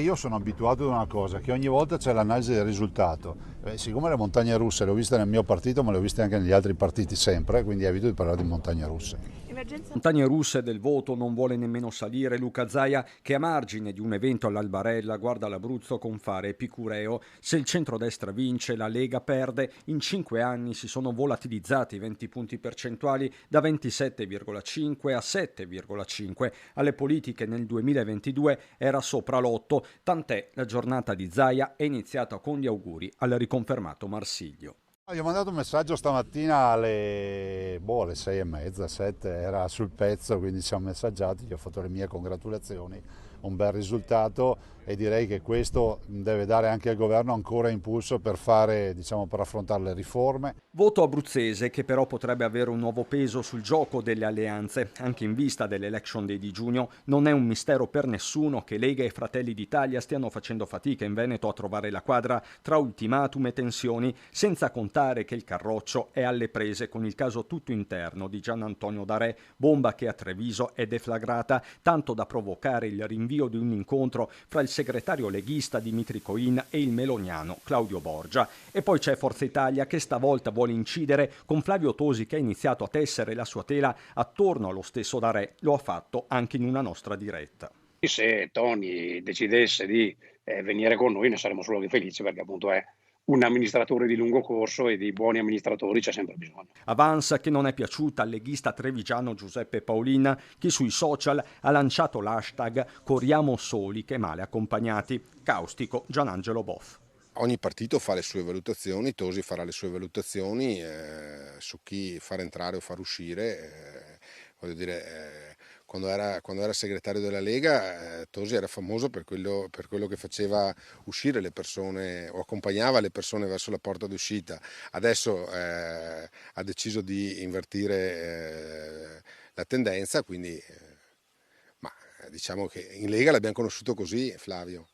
Io sono abituato ad una cosa, che ogni volta c'è l'analisi del risultato. Siccome le montagne russe le ho viste nel mio partito, ma le ho viste anche negli altri partiti sempre, quindi evito di parlare di montagne russe. Montagne russe del voto non vuole nemmeno salire Luca Zaia, che a margine di un evento all'Albarella guarda l'Abruzzo con fare epicureo. Se il centrodestra vince, la Lega perde. In 5 anni si sono volatilizzati 20 punti percentuali da 27,5 a 7,5. Alle politiche nel 2022 era sopra l'8, tant'è la giornata di Zaia è iniziata con gli auguri al riconfermato Marsiglio. Gli ho mandato un messaggio stamattina alle 6:30, 7, era sul pezzo, quindi ci siamo messaggiati, gli ho fatto le mie congratulazioni, un bel risultato e direi che questo deve dare anche al governo ancora impulso per fare, diciamo, per affrontare le riforme. Voto abruzzese che però potrebbe avere un nuovo peso sul gioco delle alleanze, anche in vista dell'election day di giugno. Non è un mistero per nessuno che Lega e Fratelli d'Italia stiano facendo fatica in Veneto a trovare la quadra tra ultimatum e tensioni, senza contare che il Carroccio è alle prese con il caso tutto interno di Gian Antonio Darè, bomba che a Treviso è deflagrata, tanto da provocare il rinvio di un incontro fra il segretario leghista Dimitri Coin e il meloniano Claudio Borgia. E poi c'è Forza Italia che stavolta vuole incidere con Flavio Tosi, che ha iniziato a tessere la sua tela attorno allo stesso Darè. Lo ha fatto anche in una nostra diretta. Se Tony decidesse di venire con noi ne saremmo solo che felici, perché appunto è un amministratore di lungo corso e di buoni amministratori c'è sempre bisogno. Avanza che non è piaciuta al leghista trevigiano Giuseppe Paolin, che sui social ha lanciato l'hashtag Corriamo soli che male accompagnati. Caustico Gianangelo Boff. Ogni partito fa le sue valutazioni, Tosi farà le sue valutazioni su chi far entrare o far uscire. Voglio dire, quando era segretario della Lega, Tosi era famoso per quello che faceva uscire le persone o accompagnava le persone verso la porta d'uscita. Adesso ha deciso di invertire la tendenza, quindi ma diciamo che in Lega l'abbiamo conosciuto così, Flavio.